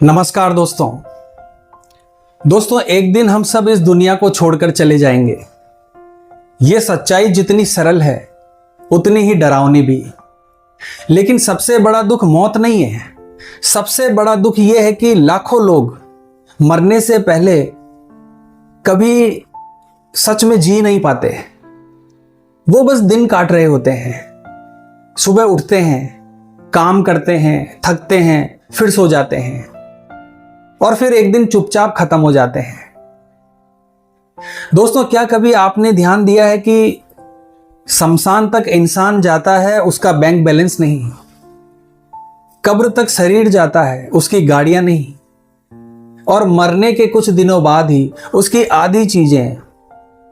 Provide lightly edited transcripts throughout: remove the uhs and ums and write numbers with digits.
नमस्कार दोस्तों एक दिन हम सब इस दुनिया को छोड़कर चले जाएंगे। ये सच्चाई जितनी सरल है उतनी ही डरावनी भी। लेकिन सबसे बड़ा दुख मौत नहीं है। सबसे बड़ा दुख यह है कि लाखों लोग मरने से पहले कभी सच में जी नहीं पाते। वो बस दिन काट रहे होते हैं। सुबह उठते हैं, काम करते हैं, थकते हैं, फिर सो जाते हैं और फिर एक दिन चुपचाप खत्म हो जाते हैं। दोस्तों, क्या कभी आपने ध्यान दिया है कि शमशान तक इंसान जाता है, उसका बैंक बैलेंस नहीं। कब्र तक शरीर जाता है, उसकी गाड़ियां नहीं। और मरने के कुछ दिनों बाद ही उसकी आधी चीजें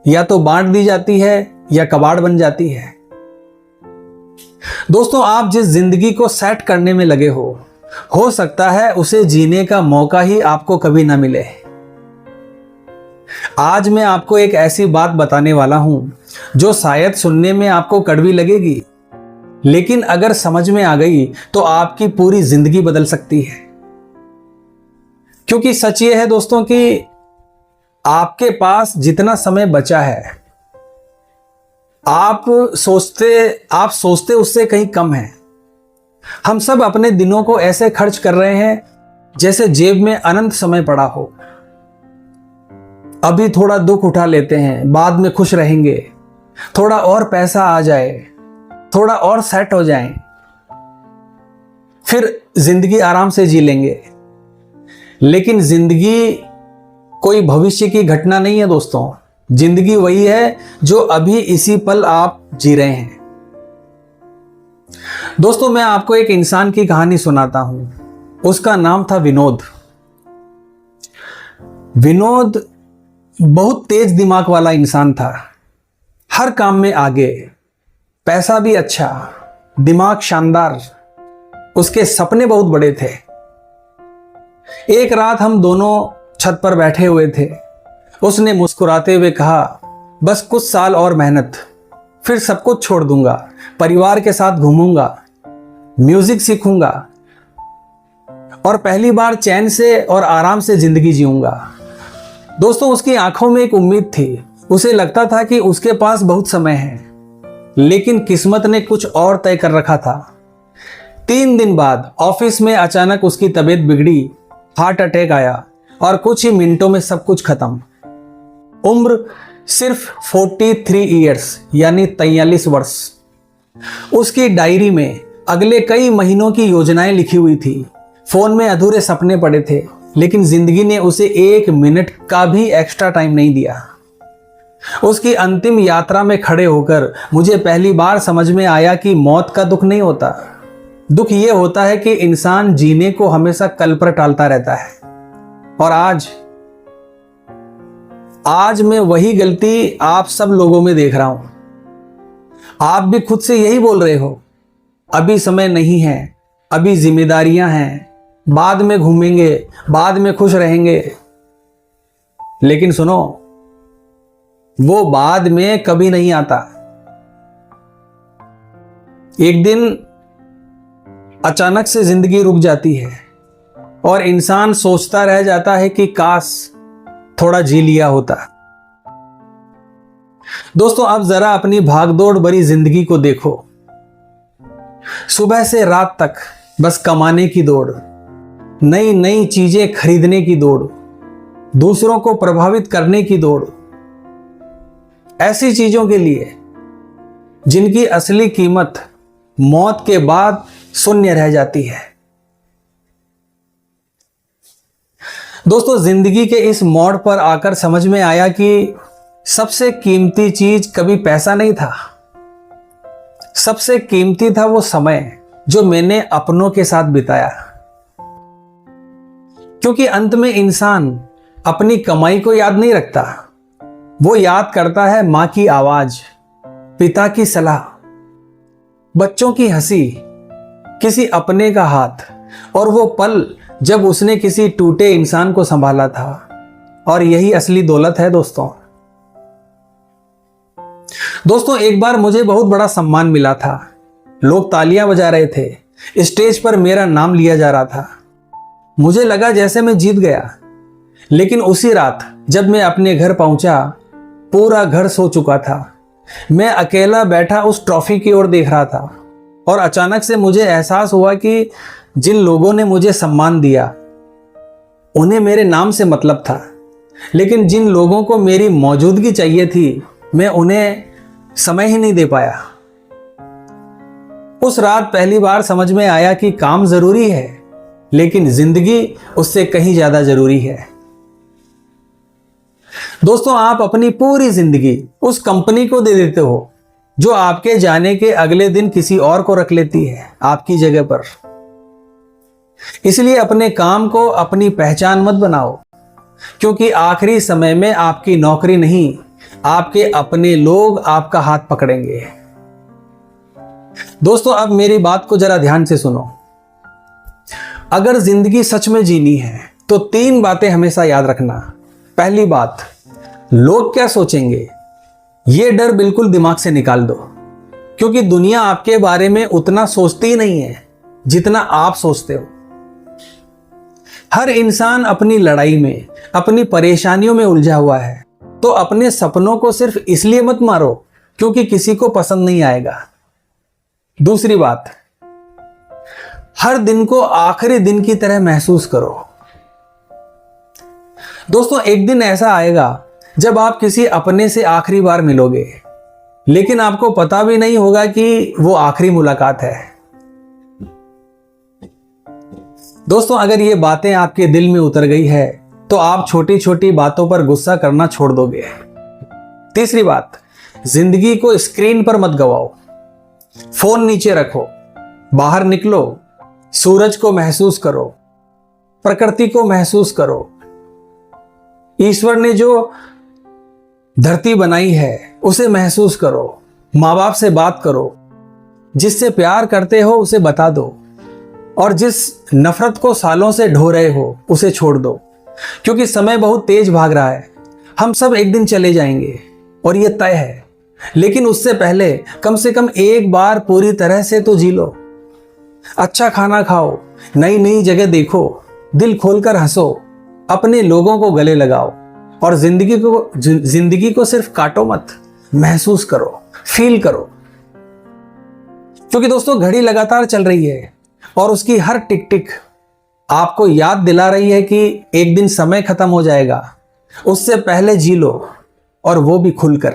या तो बांट दी जाती है या कबाड़ बन जाती है। दोस्तों, आप जिस जिंदगी को सेट करने में लगे हो सकता है उसे जीने का मौका ही आपको कभी ना मिले। आज मैं आपको एक ऐसी बात बताने वाला हूं जो शायद सुनने में आपको कड़वी लगेगी, लेकिन अगर समझ में आ गई तो आपकी पूरी जिंदगी बदल सकती है। क्योंकि सच ये है दोस्तों कि आपके पास जितना समय बचा है आप सोचते उससे कहीं कम है। हम सब अपने दिनों को ऐसे खर्च कर रहे हैं जैसे जेब में अनंत समय पड़ा हो। अभी थोड़ा दुख उठा लेते हैं, बाद में खुश रहेंगे। थोड़ा और पैसा आ जाए, थोड़ा और सेट हो जाए, फिर जिंदगी आराम से जी लेंगे। लेकिन जिंदगी कोई भविष्य की घटना नहीं है दोस्तों। जिंदगी वही है जो अभी इसी पल आप जी रहे हैं। दोस्तों, मैं आपको एक इंसान की कहानी सुनाता हूं। उसका नाम था विनोद। विनोद बहुत तेज दिमाग वाला इंसान था। हर काम में आगे, पैसा भी अच्छा, दिमाग शानदार। उसके सपने बहुत बड़े थे। एक रात हम दोनों छत पर बैठे हुए थे। उसने मुस्कुराते हुए कहा, बस कुछ साल और मेहनत, फिर सब कुछ छोड़ दूंगा, परिवार के साथ घूमूंगा, म्यूजिक सीखूंगा और पहली बार चैन से और आराम से जिंदगी जीऊंगा। दोस्तों, उसकी आंखों में एक उम्मीद थी। उसे लगता था कि उसके पास बहुत समय है, लेकिन किस्मत ने कुछ और तय कर रखा था। 3 दिन बाद ऑफिस में अचानक उसकी तबीयत बिगड़ी, हार्ट अटैक आया और कुछ ही मिनटों में सब कुछ खत्म। उम्र सिर्फ 43 ईयर्स यानी 43 वर्ष। उसकी डायरी में अगले कई महीनों की योजनाएं लिखी हुई थी। फोन में अधूरे सपने पड़े थे, लेकिन जिंदगी ने उसे 1 मिनट का भी एक्स्ट्रा टाइम नहीं दिया। उसकी अंतिम यात्रा में खड़े होकर मुझे पहली बार समझ में आया कि मौत का दुख नहीं होता। दुख यह होता है कि इंसान जीने को हमेशा कल पर टालता रहता है। और आज मैं वही गलती आप सब लोगों में देख रहा हूं। आप भी खुद से यही बोल रहे हो, अभी समय नहीं है, अभी जिम्मेदारियां हैं, बाद में घूमेंगे, बाद में खुश रहेंगे। लेकिन सुनो, वो बाद में कभी नहीं आता। एक दिन अचानक से जिंदगी रुक जाती है और इंसान सोचता रह जाता है कि काश थोड़ा जी लिया होता। दोस्तों, अब जरा अपनी भागदौड़ भरी जिंदगी को देखो। सुबह से रात तक बस कमाने की दौड़, नई नई चीजें खरीदने की दौड़, दूसरों को प्रभावित करने की दौड़। ऐसी चीजों के लिए जिनकी असली कीमत मौत के बाद शून्य रह जाती है। दोस्तों, जिंदगी के इस मोड़ पर आकर समझ में आया कि सबसे कीमती चीज कभी पैसा नहीं था। सबसे कीमती था वो समय जो मैंने अपनों के साथ बिताया। क्योंकि अंत में इंसान अपनी कमाई को याद नहीं रखता, वो याद करता है मां की आवाज, पिता की सलाह, बच्चों की हंसी, किसी अपने का हाथ और वो पल जब उसने किसी टूटे इंसान को संभाला था। और यही असली दौलत है दोस्तों। एक बार मुझे बहुत बड़ा सम्मान मिला था। लोग तालियां बजा रहे थे, स्टेज पर मेरा नाम लिया जा रहा था। मुझे लगा जैसे मैं जीत गया, लेकिन उसी रात जब मैं अपने घर पहुंचा, पूरा घर सो चुका था। मैं अकेला बैठा उस ट्रॉफी की ओर देख रहा था और अचानक से मुझे एहसास हुआ कि जिन लोगों ने मुझे सम्मान दिया उन्हें मेरे नाम से मतलब था, लेकिन जिन लोगों को मेरी मौजूदगी चाहिए थी मैं उन्हें समय ही नहीं दे पाया। उस रात पहली बार समझ में आया कि काम जरूरी है, लेकिन जिंदगी उससे कहीं ज्यादा जरूरी है। दोस्तों, आप अपनी पूरी जिंदगी उस कंपनी को दे देते हो जो आपके जाने के अगले दिन किसी और को रख लेती है आपकी जगह पर। इसलिए अपने काम को अपनी पहचान मत बनाओ, क्योंकि आखिरी समय में आपकी नौकरी नहीं, आपके अपने लोग आपका हाथ पकड़ेंगे। दोस्तों, अब मेरी बात को जरा ध्यान से सुनो। अगर जिंदगी सच में जीनी है तो 3 बातें हमेशा याद रखना। पहली बात, लोग क्या सोचेंगे, यह डर बिल्कुल दिमाग से निकाल दो, क्योंकि दुनिया आपके बारे में उतना सोचती ही नहीं है जितना आप सोचते हो। हर इंसान अपनी लड़ाई में, अपनी परेशानियों में उलझा हुआ है, तो अपने सपनों को सिर्फ इसलिए मत मारो क्योंकि किसी को पसंद नहीं आएगा। दूसरी बात, हर दिन को आखिरी दिन की तरह महसूस करो। दोस्तों, एक दिन ऐसा आएगा जब आप किसी अपने से आखिरी बार मिलोगे, लेकिन आपको पता भी नहीं होगा कि वो आखिरी मुलाकात है। दोस्तों, अगर ये बातें आपके दिल में उतर गई है तो आप छोटी छोटी बातों पर गुस्सा करना छोड़ दोगे। तीसरी बात, जिंदगी को स्क्रीन पर मत गवाओ। फोन नीचे रखो, बाहर निकलो, सूरज को महसूस करो, प्रकृति को महसूस करो। ईश्वर ने जो धरती बनाई है उसे महसूस करो। माँ बाप से बात करो, जिससे प्यार करते हो उसे बता दो, और जिस नफरत को सालों से ढो रहे हो उसे छोड़ दो, क्योंकि समय बहुत तेज भाग रहा है। हम सब एक दिन चले जाएंगे और ये तय है, लेकिन उससे पहले कम से कम एक बार पूरी तरह से तो जी लो। अच्छा खाना खाओ, नई नई जगह देखो, दिल खोलकर हंसो, अपने लोगों को गले लगाओ, और जिंदगी को सिर्फ काटो मत, महसूस करो, फील करो। क्योंकि दोस्तों, घड़ी लगातार चल रही है और उसकी हर टिक टिक आपको याद दिला रही है कि एक दिन समय खत्म हो जाएगा। उससे पहले जी लो, और वो भी खुलकर।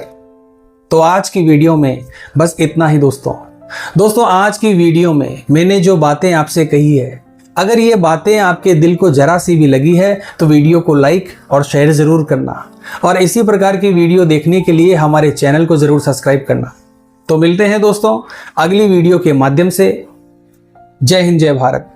तो आज की वीडियो में बस इतना ही दोस्तों, आज की वीडियो में मैंने जो बातें आपसे कही है, अगर ये बातें आपके दिल को जरा सी भी लगी है तो वीडियो को लाइक और शेयर जरूर करना, और इसी प्रकार की वीडियो देखने के लिए हमारे चैनल को जरूर सब्सक्राइब करना। तो मिलते हैं दोस्तों अगली वीडियो के माध्यम से। जय हिंद, जय भारत।